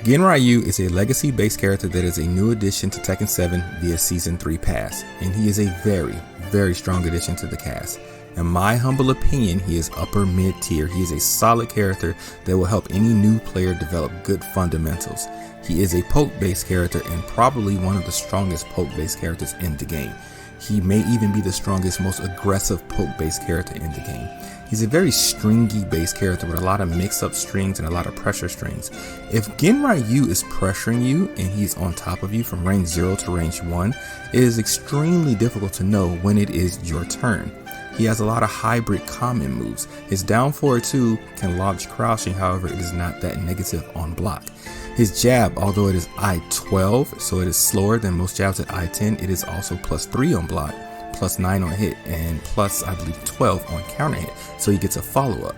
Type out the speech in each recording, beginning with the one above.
Ganryu is a legacy based character that is a new addition to Tekken 7 via Season 3 pass, and he is a very strong addition to the cast. In my humble opinion, he is upper mid tier. He is a solid character that will help any new player develop good fundamentals. He is a poke based character and probably one of the strongest poke based characters in the game. He may even be the strongest, most aggressive poke based character in the game. He's a very stringy based character with a lot of mix up strings and a lot of pressure strings. If Ganryu is pressuring you and he's on top of you from range 0 to range 1, it is extremely difficult to know when it is your turn. He has a lot of hybrid common moves. His down forward 2 can launch crouching, however it is not that negative on block. His jab, although it is I-12, so it is slower than most jabs at I-10, it is also +3 on block, +9 on hit, and plus I believe 12 on counter hit, so he gets a follow-up.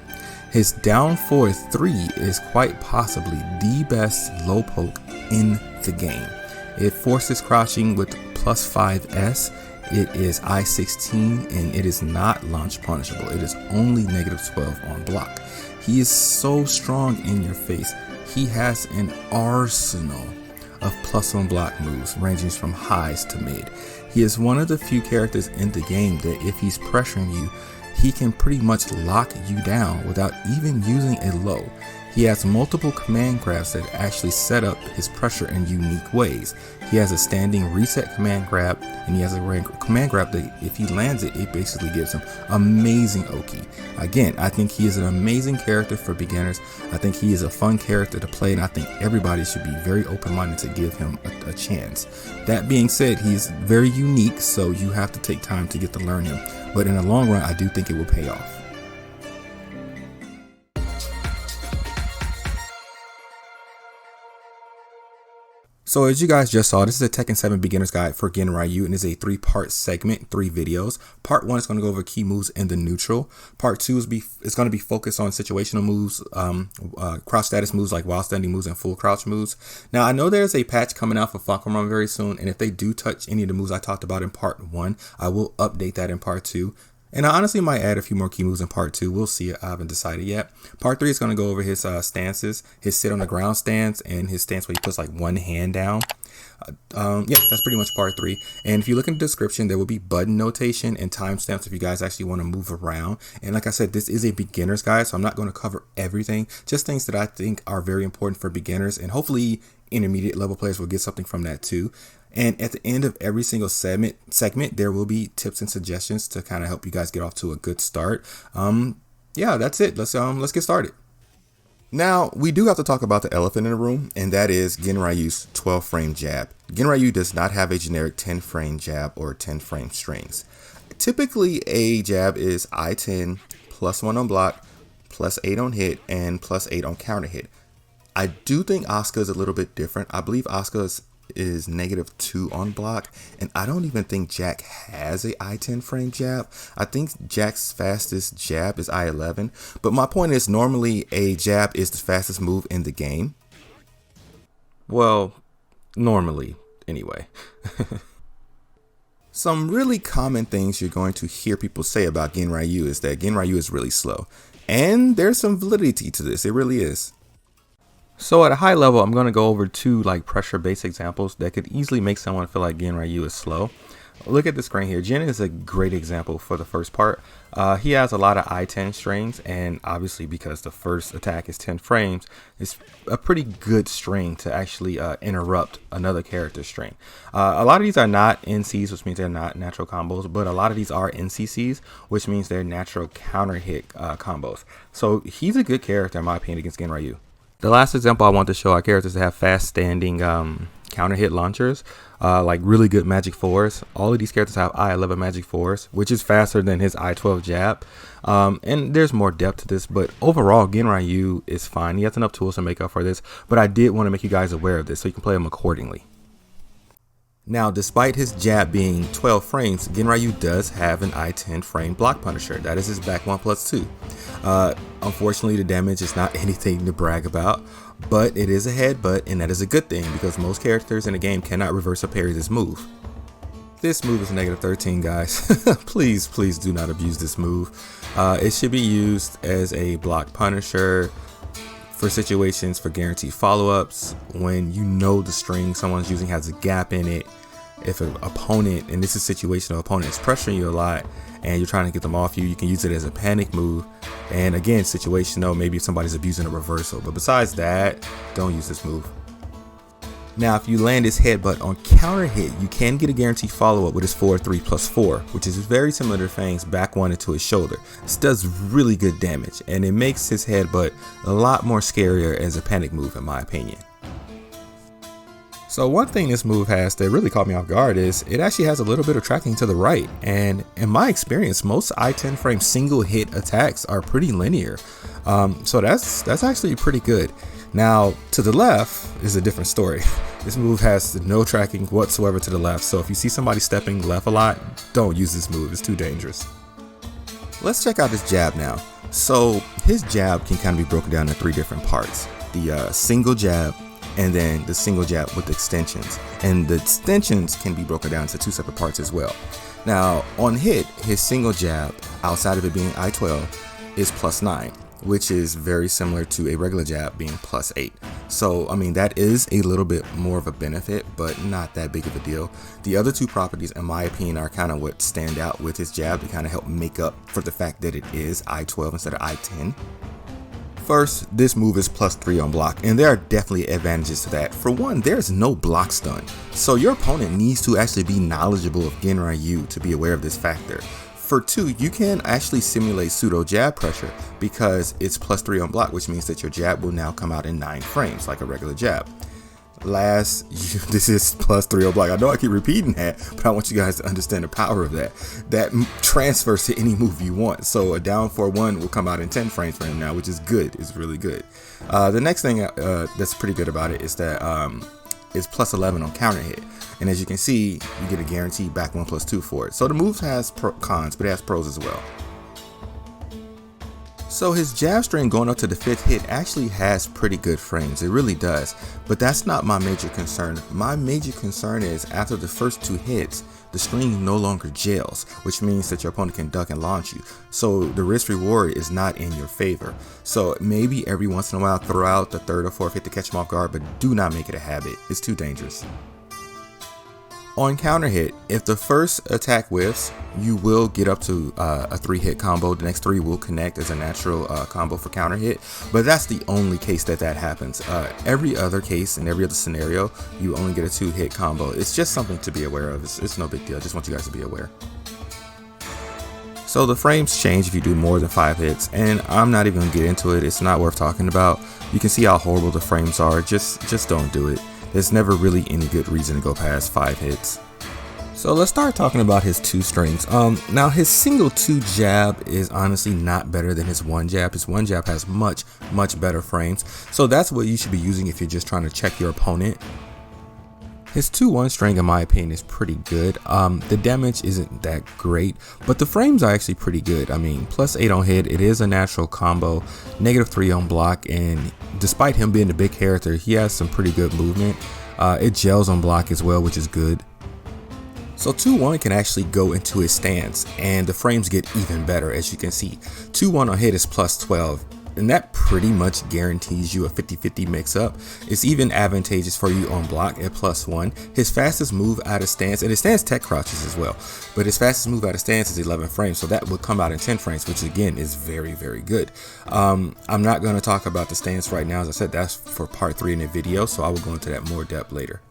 His down forward 3 is quite possibly the best low poke in the game. It forces crouching with +5S. It is I-16 and it is not launch punishable. It is only -12 on block. He is so strong in your face. He has an arsenal of plus on block moves ranging from highs to mid. He is one of the few characters in the game that if he's pressuring you, he can pretty much lock you down without even using a low. He has multiple command grabs that actually set up his pressure in unique ways. He has a standing reset command grab, and he has a command grab that if he lands it, it basically gives him amazing 𝐂𝐻𝐍𝐄𝐂𝐓. Again, I think he is an amazing character for beginners. I think he is a fun character to play, and I think everybody should be very open-minded to give him a chance. That being said, he is very unique, so you have to take time to get to learn him. But in the long run, I do think it will pay off. So as you guys just saw, this is a Tekken 7 beginner's guide for Ganryu, and it's a 3-part segment, 3 videos. Part 1 is going to go over key moves in the neutral. Part 2 is going to be focused on situational moves, crouch status moves like while standing moves and full crouch moves. Now I know there's a patch coming out for Falcon Run very soon, and if they do touch any of the moves I talked about in part 1, I will update that in part 2. And I honestly might add a few more key moves in part 2. We'll see. I haven't decided yet. Part 3 is going to go over his stances, his sit on the ground stance, and his stance where he puts like one hand down. Yeah, that's pretty much part 3. And if you look in the description, there will be button notation and timestamps if you guys actually want to move around. And like I said, this is a beginner's guide, so I'm not going to cover everything. Just things that I think are very important for beginners, and hopefully intermediate level players will get something from that too. And at the end of every single segment, there will be tips and suggestions to kind of help you guys get off to a good start. Yeah, that's it. Let's get started. Now, we do have to talk about the elephant in the room, and that is Ganryu's 12-frame jab. Ganryu does not have a generic 10-frame jab or 10-frame strings. Typically, a jab is I-10, +1 on block, +8 on hit, and +8 on counter hit. I do think Asuka is a little bit different. I believe Asuka is -2 on block, and I don't even think Jack has a I-10 frame jab. I think Jack's fastest jab is I-11, but my point is normally a jab is the fastest move in the game. Well, normally anyway. Some really common things you're going to hear people say about Ganryu is that Ganryu is really slow, and there's some validity to this. It really is. So at a high level, I'm going to go over 2 like pressure based examples that could easily make someone feel like Ganryu is slow. Look at the screen here. Jin is a great example for the first part. He has a lot of I-10 strings, and obviously because the first attack is 10 frames, it's a pretty good string to actually interrupt another character's string. A lot of these are not NCs, which means they're not natural combos, but a lot of these are NCCs, which means they're natural counter hit combos. So he's a good character in my opinion against Ganryu. The last example I want to show are characters that have fast standing counter hit launchers, like really good magic 4s. All of these characters have I-11 magic 4s, which is faster than his I-12 jab. And there's more depth to this, but overall Ganryu is fine. He has enough tools to make up for this, but I did want to make you guys aware of this so you can play him accordingly. Now, despite his jab being 12 frames, Ganryu does have an I-10 frame block punisher. That is his back 1+2. Unfortunately, the damage is not anything to brag about, but it is a headbutt, and that is a good thing because most characters in the game cannot reverse or parry this move. This move is -13, guys. Please do not abuse this move. It should be used as a block punisher for situations for guaranteed follow-ups, when you know the string someone's using has a gap in it. If an opponent, and this is situational, opponent is pressuring you a lot and you're trying to get them off you, you can use it as a panic move. And again, situational, maybe if somebody's abusing a reversal, but besides that, don't use this move. Now, if you land his headbutt on counter hit, you can get a guaranteed follow-up with his forward 3+4, which is very similar to Fang's back one into his shoulder. This does really good damage, and it makes his headbutt a lot more scarier as a panic move, in my opinion. So one thing this move has that really caught me off guard is it actually has a little bit of tracking to the right, and in my experience, most I-10 frame single hit attacks are pretty linear, so that's actually pretty good. Now to the left is a different story. This move has no tracking whatsoever to the left, so if you see somebody stepping left a lot, don't use this move, it's too dangerous. Let's check out his jab now. So his jab can kind of be broken down into 3 different parts: the single jab, and then the single jab with extensions, and the extensions can be broken down into 2 separate parts as well. Now on hit, his single jab, outside of it being I-12, is +9, which is very similar to a regular jab being +8. So I mean, that is a little bit more of a benefit, but not that big of a deal. The other 2 properties, in my opinion, are kind of what stand out with his jab to kind of help make up for the fact that it is I-12 instead of I-10. First, this move is +3 on block, and there are definitely advantages to that. For one, there's no block stun, so your opponent needs to actually be knowledgeable of Ganryu to be aware of this factor. For 2, you can actually simulate pseudo jab pressure because it's +3 on block, which means that your jab will now come out in 9 frames like a regular jab. Last, this is +3 on block. I know I keep repeating that, but I want you guys to understand the power of that. That transfers to any move you want. So a down 4-1 will come out in 10 frames for him now, which is good. It's really good. The next thing that's pretty good about it is that it's +11 on counter hit. And as you can see, you get a guaranteed back 1+2 for it. So the move has cons, but it has pros as well. So his jab string going up to the 5th hit actually has pretty good frames, it really does, but that's not my major concern. My major concern is after the first 2 hits, the string no longer jails, which means that your opponent can duck and launch you. So the risk reward is not in your favor. So maybe every once in a while throw out the 3rd or 4th hit to catch him off guard, but do not make it a habit, it's too dangerous. On counter hit, if the first attack whiffs, you will get up to a 3-hit combo. The next 3 will connect as a natural combo for counter hit, but that's the only case that happens. Every other case, in every other scenario, you only get a 2-hit combo. It's just something to be aware of. It's no big deal. I just want you guys to be aware. So the frames change if you do more than 5 hits, and I'm not even gonna get into it. It's not worth talking about. You can see how horrible the frames are. Just don't do it. There's never really any good reason to go past 5 hits. So let's start talking about his 2 strings. Now his single 2 jab is honestly not better than his 1 jab. His 1 jab has much better frames. So that's what you should be using if you're just trying to check your opponent. His 2-1 string, in my opinion, is pretty good. The damage isn't that great, but the frames are actually pretty good. I mean, +8 on hit, it is a natural combo, -3 on block, and despite him being a big character, he has some pretty good movement. It gels on block as well, which is good. So 2-1 can actually go into his stance, and the frames get even better. As you can see, 2-1 on hit is +12. And that pretty much guarantees you a 50-50 mix-up. It's even advantageous for you on block at +1. His fastest move out of stance, and his stance tech crouches as well, but his fastest move out of stance is 11 frames, so that would come out in 10 frames, which again is very good. I'm not going to talk about the stance right now. As I said, that's for part 3 in the video, so I will go into that more depth later.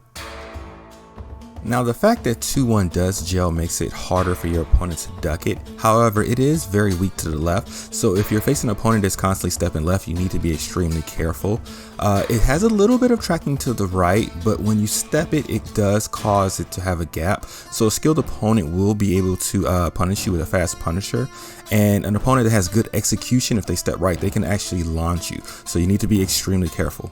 Now the fact that 2-1 does gel makes it harder for your opponent to duck it. However, it is very weak to the left, so if you're facing an opponent that's constantly stepping left, you need to be extremely careful. It has a little bit of tracking to the right, but when you step it, it does cause it to have a gap. So a skilled opponent will be able to punish you with a fast punisher, and an opponent that has good execution, if they step right, they can actually launch you. So you need to be extremely careful.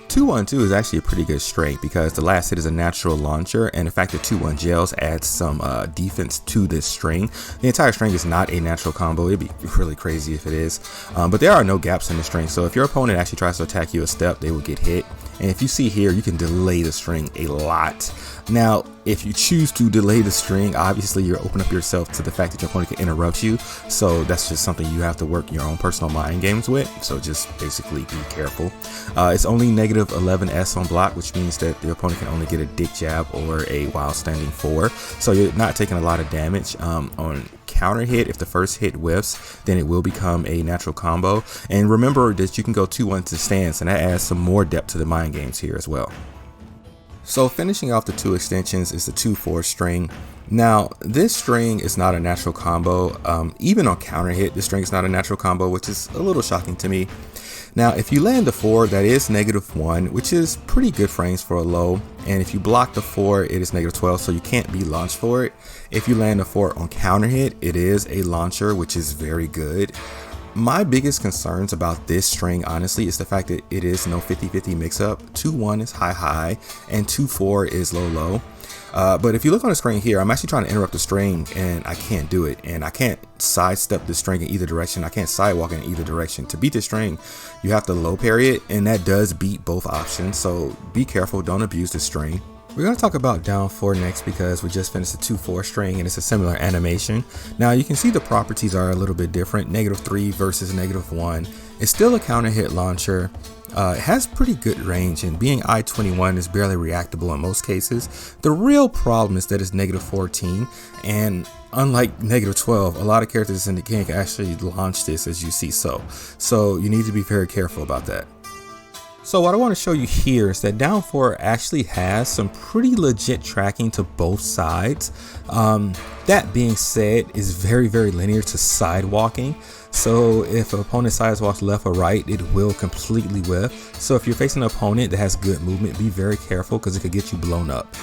2-1-2 is actually a pretty good string because the last hit is a natural launcher, and the fact that 2-1 gels adds some defense to this string. The entire string is not a natural combo. It'd be really crazy if it is, but there are no gaps in the string, so if your opponent actually tries to attack you a step, they will get hit. And if you see here, you can delay the string a lot. Now, if you choose to delay the string, obviously you're opening up yourself to the fact that your opponent can interrupt you. So that's just something you have to work your own personal mind games with. So just basically be careful. It's only negative 11s on block, which means that the opponent can only get a dick jab or a while standing 4. So you're not taking a lot of damage. On counter hit, if the first hit whiffs, then it will become a natural combo. And remember that you can go 2-1 to stance, and that adds some more depth to the mind games here as well. So finishing off the 2 extensions is the 2-4 string. Now, this string is not a natural combo. Even on counter hit, this string is not a natural combo, which is a little shocking to me. Now, if you land the 4, that is -1, which is pretty good frames for a low. And if you block the 4, it is -12, so you can't be launched for it. If you land the 4 on counter hit, it is a launcher, which is very good. My biggest concerns about this string, honestly, is the fact that it is no 50-50 mix-up. 2-1 is high-high, and 2-4 is low-low. But if you look on the screen here, I'm actually trying to interrupt the string, and I can't do it. And I can't sidestep the string in either direction. I can't sidewalk in either direction. To beat this string, you have to low parry it, and that does beat both options. So be careful, don't abuse the string. We're going to talk about down 4 next because we just finished the 2-4 string and it's a similar animation. Now you can see the properties are a little bit different. -3 versus -1. It's still a counter hit launcher. It has pretty good range, and being I-21 is barely reactable in most cases. The real problem is that it's -14, and unlike -12, a lot of characters in the game can actually launch this, as you see so you need to be very careful about that. So what I want to show you here is that down 4 actually has some pretty legit tracking to both sides. That being said, is very linear to sidewalking. So if an opponent sidewalks left or right, it will completely whiff. So if you're facing an opponent that has good movement, be very careful because it could get you blown up.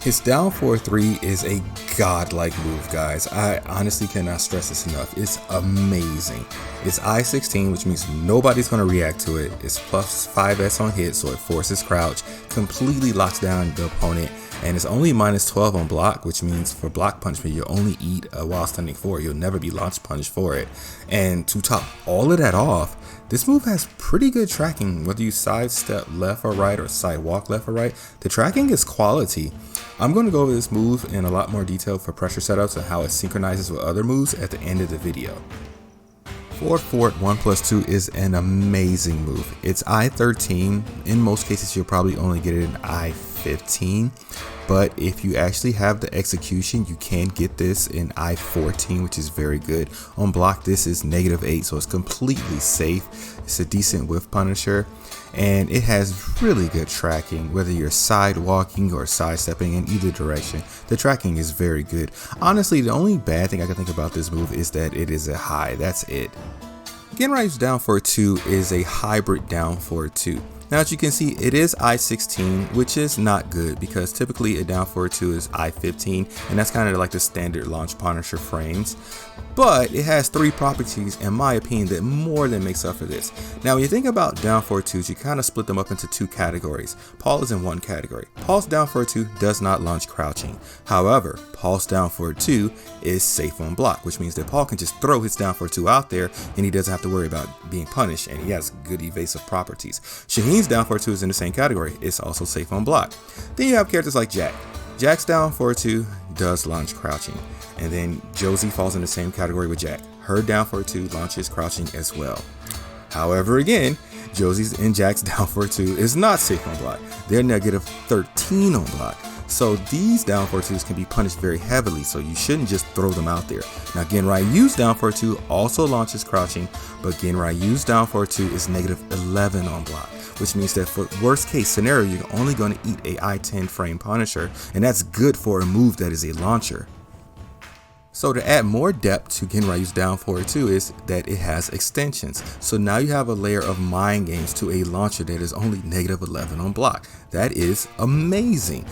His down 4-3 is a godlike move, guys. I honestly cannot stress this enough. It's amazing. It's I-16, which means nobody's going to react to it. It's plus 5s on hit, so it forces crouch, completely locks down the opponent, and it's only -12 on block, which means for block punishment, you'll only eat a while standing 4. You'll never be launch punished for it. And to top all of that off, this move has pretty good tracking, whether you sidestep left or right or sidewalk left or right. The tracking is quality. I'm going to go over this move in a lot more detail for pressure setups and how it synchronizes with other moves at the end of the video. Forward 1+2 is an amazing move. It's I-13. In most cases, you'll probably only get it in I-15. But if you actually have the execution, you can get this in I-14, which is very good. On block, this is -8, so it's completely safe. It's a decent whiff punisher, and it has really good tracking, whether you're sidewalking or sidestepping in either direction. The tracking is very good. Honestly, the only bad thing I can think about this move is that it is a high. That's it. Ganryu's down 4-2 is a hybrid down 4-2. Now, as you can see, it is I-16, which is not good because typically a down 4-2 is I-15, and that's kind of like the standard launch punisher frames. But it has 3 properties, in my opinion, that more than makes up for this. Now, when you think about down 4-2s, you kind of split them up into 2 categories. Paul is in one category. Paul's down 4-2 does not launch crouching. However, Paul's down 4-2 is safe on block, which means that Paul can just throw his down 4-2 out there and he doesn't have to worry about being punished, and he has good evasive properties. Shaheen's down 4-2 is in the same category. It's also safe on block. Then you have characters like Jack. Jack's down 4-2 does launch crouching. And then Josie falls in the same category with Jack. Her down 4-2 launches crouching as well. However, again, Josie's and Jack's down 4-2 is not safe on block. They're -13 on block. So these down 4-2s can be punished very heavily, so you shouldn't just throw them out there. Now, Ganryu's down 4-2 also launches crouching, but Ganryu's down 4-2 is -11 on block, which means that for worst case scenario, you're only going to eat a I-10 frame punisher, and that's good for a move that is a launcher. So to add more depth to Ganryu's down 4-2 is that it has extensions. So now you have a layer of mind games to a launcher that is only -11 on block. That is amazing.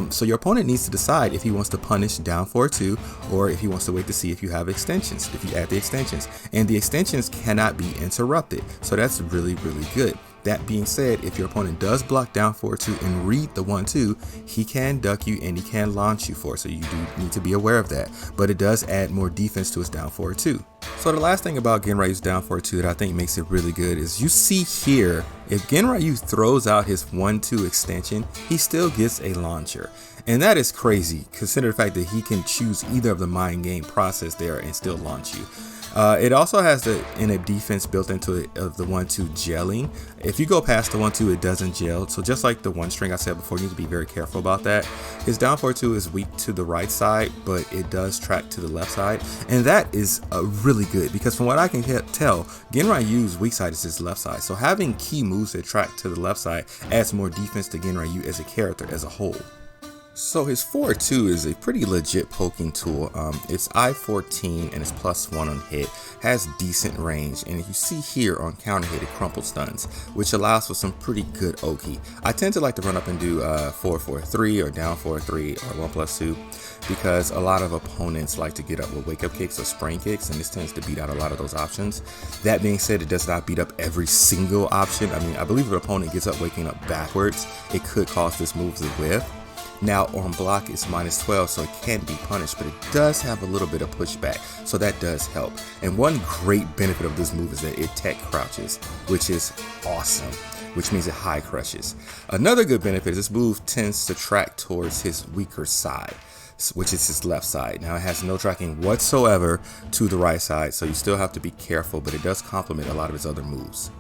So your opponent needs to decide if he wants to punish down 4-2 or if he wants to wait to see if you have extensions, if you add the extensions. And the extensions cannot be interrupted. So that's really good. That being said, if your opponent does block down 4-2 and read the 1-2, he can duck you and he can launch you for it, so you do need to be aware of that. But it does add more defense to his down 4-2. So the last thing about Ganryu's down forward 2 that I think makes it really good is you see here, if Ganryu throws out his 1-2 extension, he still gets a launcher. And that is crazy, consider the fact that he can choose either of the mind game process there and still launch you. It also has the in-app defense built into it of the 1-2 gelling. If you go past the 1-2, it doesn't gel. So just like the one string I said before, you need to be very careful about that. His down forward 2 is weak to the right side, but it does track to the left side. And that is really good because from what I can tell, Ganryu's weak side is his left side. So having key moves that track to the left side adds more defense to Ganryu as a character as a whole. So his forward 2 is a pretty legit poking tool. It's I-14 and it's +1 on hit, has decent range, and if you see here on counter hit, it crumple stuns, which allows for some pretty good 𝐂𝐓. I tend to like to run up and do 4-4-3 or down 4-3 or 1+2 because a lot of opponents like to get up with wake up kicks or spring kicks, and this tends to beat out a lot of those options. That being said, it does not beat up every single option. I mean, I believe if an opponent gets up waking up backwards, it could cause this move to whiff. Now on block it's -12, so it can be punished, but it does have a little bit of pushback, so that does help. And one great benefit of this move is that it tech crouches, which is awesome, which means it high crushes. Another good benefit is this move tends to track towards his weaker side, which is his left side. Now it has no tracking whatsoever to the right side, so you still have to be careful, but it does complement a lot of his other moves.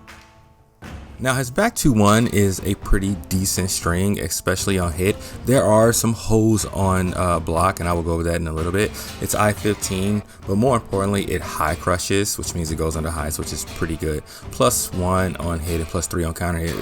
Now his back 2-1 is a pretty decent string, especially on hit. There are some holes on block, and I will go over that in a little bit. It's I-15, but more importantly, it high crushes, which means it goes under highs, which is pretty good. +1 on hit and +3 on counter hit.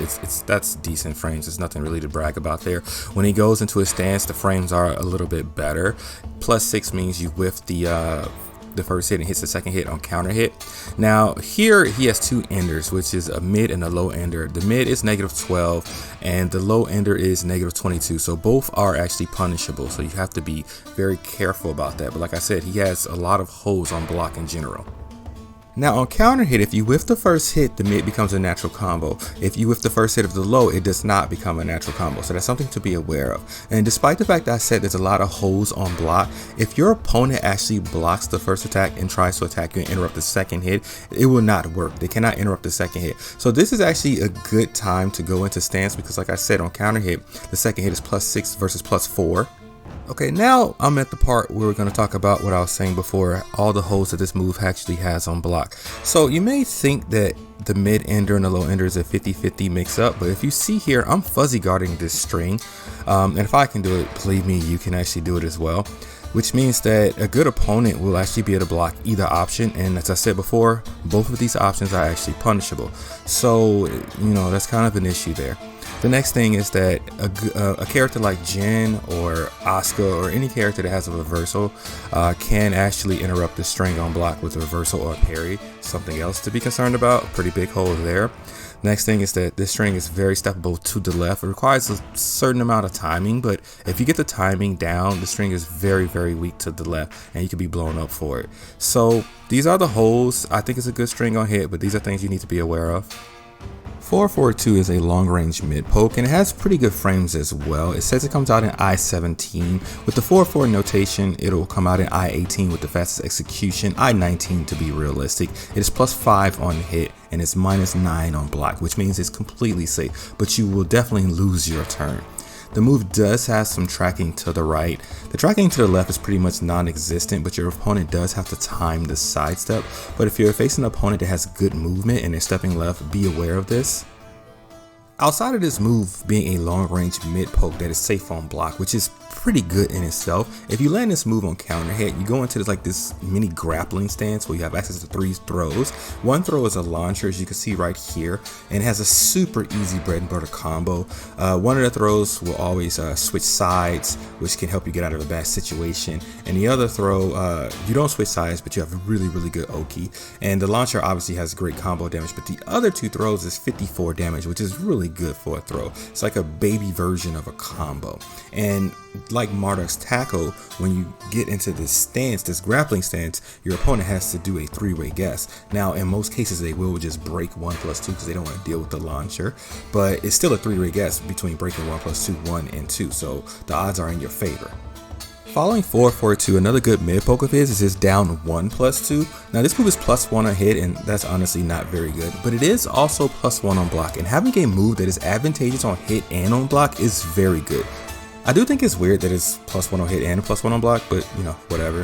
That's decent frames. There's nothing really to brag about there. When he goes into his stance, the frames are a little bit better. +6 means you whiff the first hit and hits the second hit on counter hit. Now here he has two enders, which is a mid and a low ender. The mid is -12 and the low ender is -22, so both are actually punishable, so you have to be very careful about that. But like I said, he has a lot of holes on block in general. Now on counter hit, if you whiff the first hit, the mid becomes a natural combo. If you whiff the first hit of the low, it does not become a natural combo. So that's something to be aware of. And despite the fact that I said there's a lot of holes on block, if your opponent actually blocks the first attack and tries to attack you and interrupt the second hit, it will not work. They cannot interrupt the second hit. So this is actually a good time to go into stance because like I said, on counter hit, the second hit is +6 versus +4. Okay, now I'm at the part where we're going to talk about what I was saying before, all the holes that this move actually has on block. So you may think that the mid ender and the low ender is a 50-50 mix up, but if you see here, I'm fuzzy guarding this string, and if I can do it, believe me, you can actually do it as well, which means that a good opponent will actually be able to block either option, and as I said before, both of these options are actually punishable. So, you know, that's kind of an issue there. The next thing is that a character like Jin or Asuka or any character that has a reversal can actually interrupt the string on block with a reversal or a parry. Something else to be concerned about, pretty big hole there. Next thing is that this string is very steppable to the left. It requires a certain amount of timing, but if you get the timing down, the string is very, very weak to the left and you can be blown up for it. So these are the holes. I think it's a good string on hit, but these are things you need to be aware of. 442 is a long-range mid-poke and it has pretty good frames as well. It says it comes out in I-17. With the 4-4 notation, it'll come out in I-18 with the fastest execution, I-19 to be realistic. It is +5 on hit and it's -9 on block, which means it's completely safe, but you will definitely lose your turn. The move does have some tracking to the right. The tracking to the left is pretty much non-existent, but your opponent does have to time the sidestep. But if you're facing an opponent that has good movement and they're stepping left, be aware of this. Outside of this move being a long-range mid-poke that is safe on block, which is pretty good in itself, if you land this move on counter hit, you go into this mini grappling stance where you have access to 3 throws. One throw is a launcher, as you can see right here, and it has a super easy bread and butter combo. One of the throws will always switch sides, which can help you get out of a bad situation. And the other throw, you don't switch sides, but you have a really, really good 𝐂𝐓. And the launcher obviously has great combo damage, but the other 2 throws is 54 damage, which is really good for a throw. It's like a baby version of a combo. And like Marduk's tackle, when you get into this stance, this grappling stance, your opponent has to do a 3-way guess. Now in most cases they will just break 1+2 because they don't want to deal with the launcher, but it's still a 3-way guess between breaking 1+2, 1 and 2, so the odds are in your favor. Following forward forward 2, another good mid poke of his is his down 1+2. Now this move is +1 on hit, and that's honestly not very good, but it is also +1 on block, and having a move that is advantageous on hit and on block is very good. I do think it's weird that it's +1 on hit and +1 on block, but you know, whatever.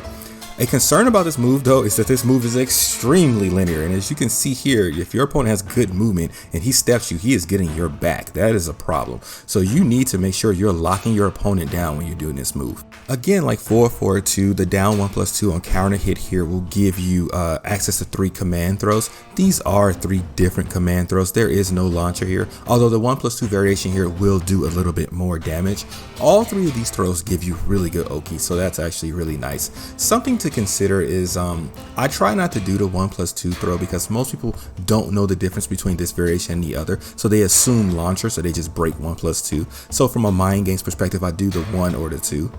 A concern about this move though is that this move is extremely linear, and as you can see here, if your opponent has good movement and he steps you, he is getting your back. That is a problem. So you need to make sure you're locking your opponent down when you're doing this move. Again, like forward forward 2, the down 1+2 on counter hit here will give you access to 3 command throws. These are 3 different command throws. There is no launcher here, although the 1+2 variation here will do a little bit more damage. All 3 of these throws give you really good 𝐂𝐻𝐍𝐄𝐂𝐓, so that's actually really nice. Something to consider is I try not to do the 1+2 throw because most people don't know the difference between this variation and the other, so they assume launcher, so they just break 1+2. So from a mind games perspective, I do the 1 or the 2.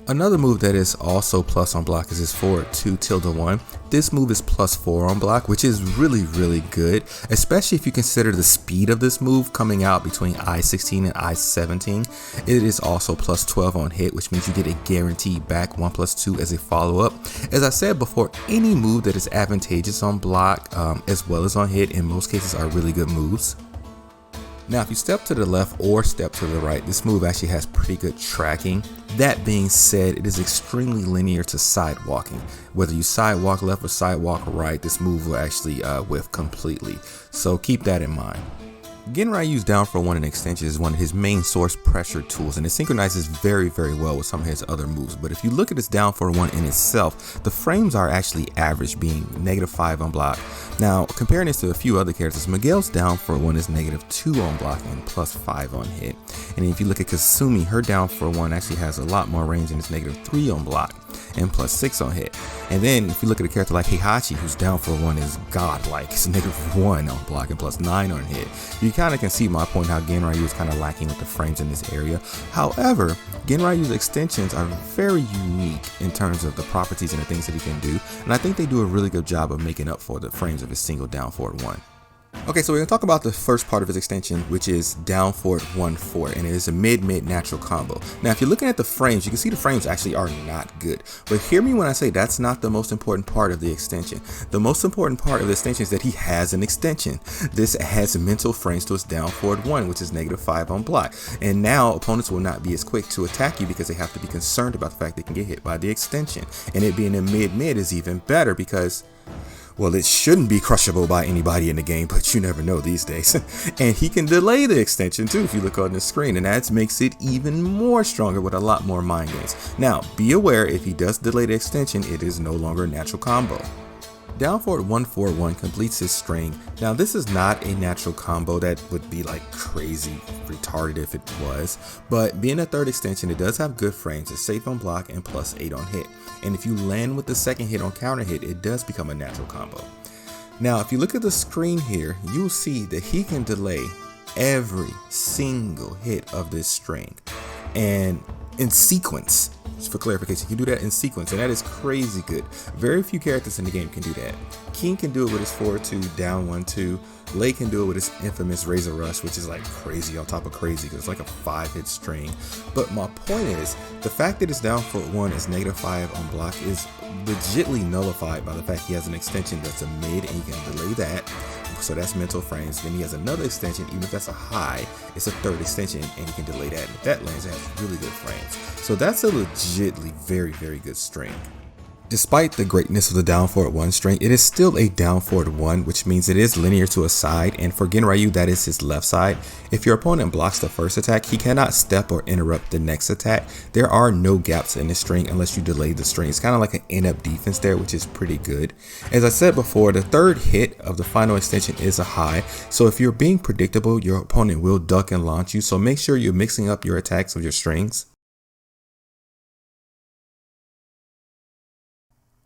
Another move that is also plus on block is his forward 2 ~1. This move is +4 on block, which is really good, especially if you consider the speed of this move coming out between I-16 and I-17. It is also +12 on hit, which means you get a guaranteed back 1+2 as a follow-up. As I said before, any move that is advantageous on block as well as on hit in most cases are really good moves. Now, if you step to the left or step to the right, this move actually has pretty good tracking. That being said, it is extremely linear to sidewalking. Whether you sidewalk left or sidewalk right, this move will actually whiff completely. So keep that in mind. Ganryu's down for 1 in extension is one of his main source pressure tools, and it synchronizes very well with some of his other moves. But if you look at his down for 1 in itself, the frames are actually average, being -5 on block. Now, comparing this to a few other characters, Miguel's down for 1 is -2 on block and +5 on hit. And if you look at Kasumi, her down for 1 actually has a lot more range and it's -3 on block and +6 on hit. And then if you look at a character like 𝐂𝐻𝐍𝐄𝐂𝐓, whose down for 1 is godlike, it's -1 on block and +9 on hit. You kind of can see my point how Ganryu is kind of lacking with the frames in this area. However, Ganryu's extensions are very unique in terms of the properties and the things that he can do, and I think they do a really good job of making up for the frames of his single down forward 1. Okay, so we're going to talk about the first part of his extension, which is down forward 1-4, and it is a mid-mid natural combo. Now, if you're looking at the frames, you can see the frames actually are not good. But hear me when I say that's not the most important part of the extension. The most important part of the extension is that he has an extension. This adds mental frames to his down forward 1, which is -5 on block. And now opponents will not be as quick to attack you because they have to be concerned about the fact they can get hit by the extension. And it being a mid-mid is even better because, well, it shouldn't be crushable by anybody in the game, but you never know these days. And he can delay the extension too if you look on the screen, and that makes it even more stronger with a lot more mind games. Now, be aware, if he does delay the extension, it is no longer a natural combo. Down forward 1-4-1 completes his string. Now, this is not a natural combo that would be like crazy retarded if it was, but being a third extension, it does have good frames. It's safe on block and +8 on hit. And if you land with the second hit on counter hit, it does become a natural combo. Now, if you look at the screen here, you'll see that he can delay every single hit of this string, and in sequence. Just for clarification, you can do that in sequence, and that is crazy good. Very few characters in the game can do that. King can do it with his forward 2, down 1-2. Lei can do it with his infamous Razor Rush, which is like crazy on top of crazy because it's like a 5-hit string. But my point is, the fact that his down forward 1 is -5 on block is legitly nullified by the fact he has an extension that's a mid and he can delay that. So that's mental frames. Then he has another extension, even if that's a high, it's a third extension and he can delay that. And if that lands, it has really good frames. So that's a legitly very good string. Despite the greatness of the down forward 1 string, it is still a down forward 1, which means it is linear to a side, and for Ganryu, that is his left side. If your opponent blocks the first attack, he cannot step or interrupt the next attack. There are no gaps in the string unless you delay the string. It's kind of like an in-up defense there, which is pretty good. As I said before, the third hit of the final extension is a high, so if you're being predictable, your opponent will duck and launch you, so make sure you're mixing up your attacks of your strings.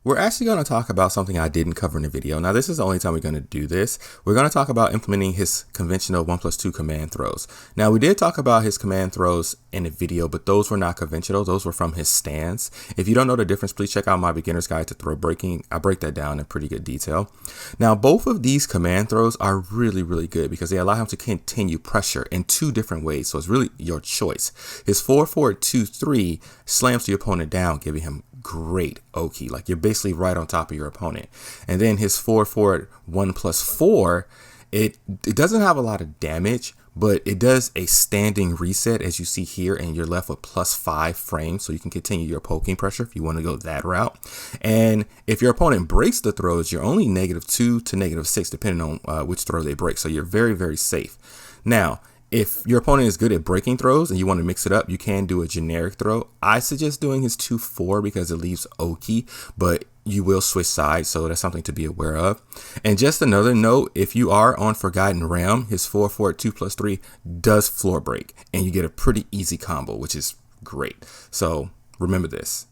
We're actually going to talk about something I didn't cover in the video. Now, this is the only time we're going to do this. We're going to talk about implementing his conventional 1+2 command throws. Now, we did talk about his command throws in the video, but those were not conventional. Those were from his stance. If you don't know the difference, please check out my beginner's guide to throw breaking. I break that down in pretty good detail. Now, both of these command throws are really, really good because they allow him to continue pressure in two different ways. So it's really your choice. His 4-4-2-3 slams the opponent down, giving him great 𝐂𝐓. Like, you're basically right on top of your opponent. And then his 4-4-1+4, it doesn't have a lot of damage, but it does a standing reset, as you see here, and you're left with +5 frames, so you can continue your poking pressure if you want to go that route. And if your opponent breaks the throws, you're only -2 to -6 depending on which throw they break, so you're very, very safe. Now, if your opponent is good at breaking throws and you want to mix it up, you can do a generic throw. I suggest doing his 2-4 because it leaves 𝐂𝐓, but you will switch sides, so that's something to be aware of. And just another note, if you are on Forgotten Realm, his 4-4-2+3 does floor break, and you get a pretty easy combo, which is great. So remember this.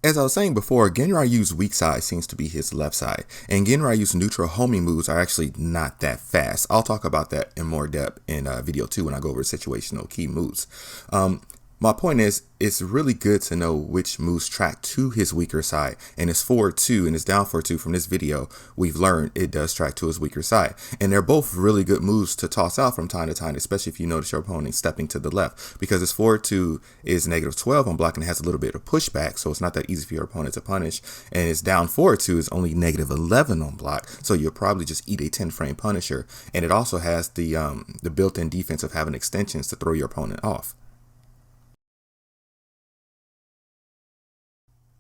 As I was saying before, Ganryu's weak side seems to be his left side, and Ganryu's neutral homing moves are actually not that fast. I'll talk about that in more depth in video 2 when I go over situational key moves. My point is, it's really good to know which moves track to his weaker side, and his forward 2 and his down forward 2 from this video, we've learned it does track to his weaker side. And they're both really good moves to toss out from time to time, especially if you notice your opponent stepping to the left, because his forward 2 is -12 on block and has a little bit of pushback, so it's not that easy for your opponent to punish. And his down forward 2 is only -11 on block, so you'll probably just eat a 10-frame punisher. And it also has the built-in defense of having extensions to throw your opponent off.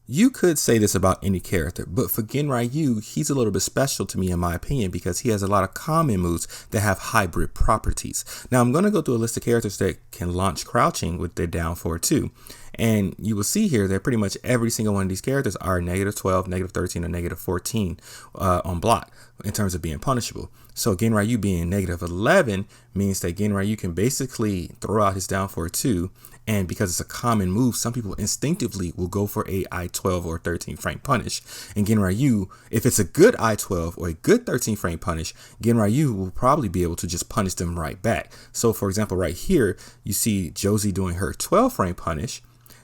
You could say this about any character, but for Ganryu, he's a little bit special to me in my opinion because he has a lot of common moves that have hybrid properties. Now I'm going to go through a list of characters that can launch crouching with their down forward 2. And you will see here that pretty much every single one of these characters are -12, -13, or -14 on block in terms of being punishable. So Ganryu being -11 means that Ganryu can basically throw out his down forward 2. And because it's a common move, some people instinctively will go for a I-12 or 13 frame punish. And Ganryu, if it's a good I-12 or a good 13 frame punish, Ganryu will probably be able to just punish them right back. So for example, right here, you see 𝐂𝐍𝐄𝐂𝐓 doing her 12 frame punish.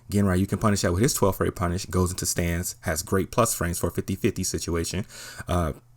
Ganryu can punish that with his 12 frame punish, goes into stance, has great plus frames for a 50-50 situation.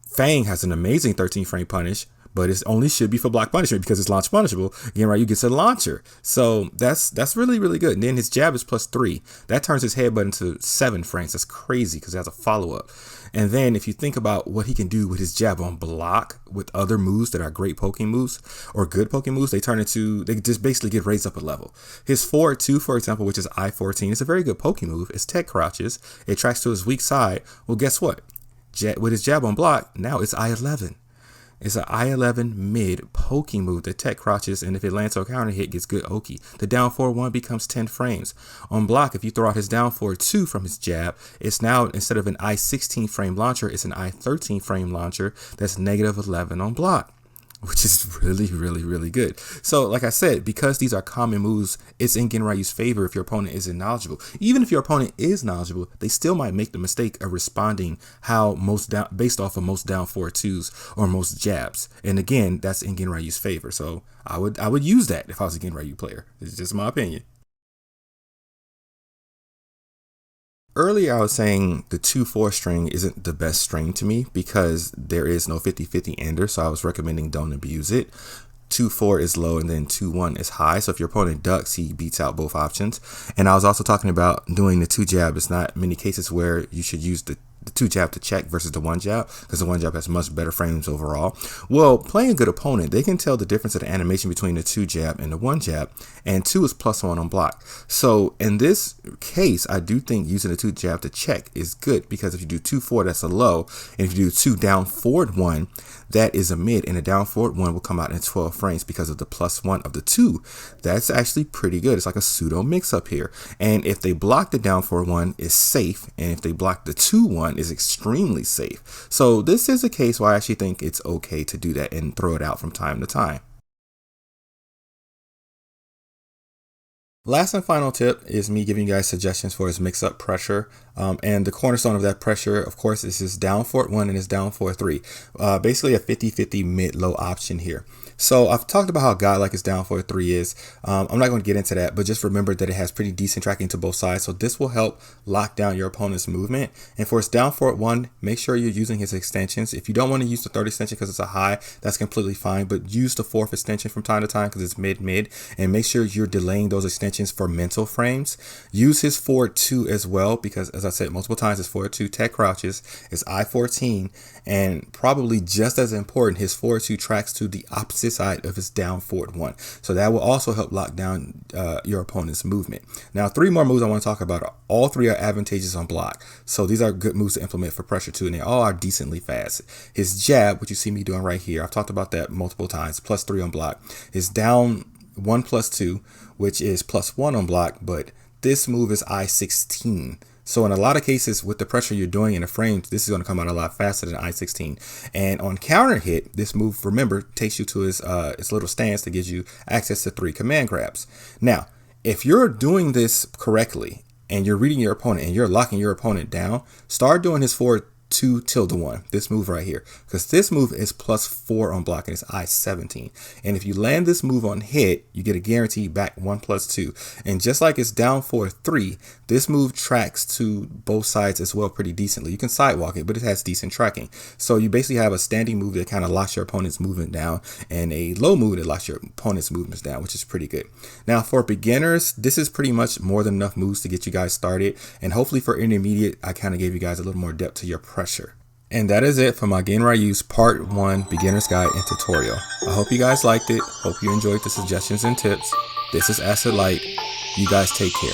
Fang has an amazing 13 frame punish, but it only should be for block punishment because it's launch punishable. Ganryu gets a launcher. So that's really, really good. And then his jab is +3. That turns his headbutt into 7 frames. That's crazy because it has a follow-up. And then if you think about what he can do with his jab on block with other moves that are great poking moves or good poking moves, they just basically get raised up a level. His forward 2, for example, which is I-14, is a very good poking move. It's tech crouches. It tracks to his weak side. Well, guess what? With his jab on block, now it's I-11. It's an I-11 mid poking move that tech crouches, and if it lands on a counter hit, gets good 𝐂𝐓. The down forward 1 becomes 10 frames. On block, if you throw out his down forward 2 from his jab, it's now, instead of an I-16 frame launcher, it's an I-13 frame launcher that's -11 on block, which is really, really, really good. So like I said, because these are common moves, it's in Ganryu's favor if your opponent isn't knowledgeable. Even if your opponent is knowledgeable, they still might make the mistake of responding based off of most down forward 2s or most jabs. And again, that's in Ganryu's favor. So I would use that if I was a Ganryu player. It's just my opinion. Earlier, I was saying the 2-4 string isn't the best string to me because there is no 50-50 ender, so I was recommending don't abuse it. 2-4 is low and then 2-1 is high, so if your opponent ducks, he beats out both options. And I was also talking about doing the 2 jab. It's not many cases where you should use the 2 jab to check versus the 1 jab because the 1 jab has much better frames overall. Well, playing a good opponent, they can tell the difference of the animation between the 2 jab and the 1 jab, and 2 is +1 on block. So in this case, I do think using the 2 jab to check is good because if you do 2-4, that's a low, and if you do 2 down forward 1, that is a mid, and the down forward 1 will come out in 12 frames because of the +1 of the 2. That's actually pretty good. It's like a pseudo mix up here. And if they block the down forward 1, it's safe, and if they block the 2-1, is extremely safe. So this is a case where I actually think it's okay to do that and throw it out from time to time. Last and final tip is me giving you guys suggestions for his mix-up pressure. And the cornerstone of that pressure, of course, is his down forward 1 and his down forward 3. Basically a 50-50 mid-low option here. So I've talked about how godlike his down forward 3 is. I'm not going to get into that, but just remember that it has pretty decent tracking to both sides. So this will help lock down your opponent's movement. And for his down forward 1, make sure you're using his extensions. If you don't want to use the third extension because it's a high, that's completely fine. But use the 4th extension from time to time because it's mid-mid. And make sure you're delaying those extensions for mental frames. Use his forward 2 as well because, as I said multiple times, his forward 2 tech crouches is I-14. And probably just as important, his forward 2 tracks to the opposite side of his down forward 1. So that will also help lock down your opponent's movement. Now, 3 more moves I want to talk about. All 3 are advantageous on block. So these are good moves to implement for pressure 2, and they all are decently fast. His jab, which you see me doing right here, I've talked about that multiple times, +3 on block. His down 1+2, which is +1 on block, but this move is I-16. So in a lot of cases with the pressure you're doing in the frames, this is going to come out a lot faster than I-16. And on counter hit, this move, remember, takes you to his little stance that gives you access to 3 command grabs. Now, if you're doing this correctly and you're reading your opponent and you're locking your opponent down, start doing his forward 2-1, this move right here, because this move is +4 on block and it's I-17. And if you land this move on hit, you get a guaranteed back 1+2. And just like it's down forward 3, this move tracks to both sides as well pretty decently. You can sidewalk it, but it has decent tracking. So you basically have a standing move that kind of locks your opponent's movement down and a low move that locks your opponent's movements down, which is pretty good. Now for beginners, this is pretty much more than enough moves to get you guys started. And hopefully for intermediate, I kind of gave you guys a little more depth to your pressure. And that is it for my Ganryu's Part 1 Beginner's Guide and Tutorial. I hope you guys liked it. Hope you enjoyed the suggestions and tips. This is Acid Light. You guys take care.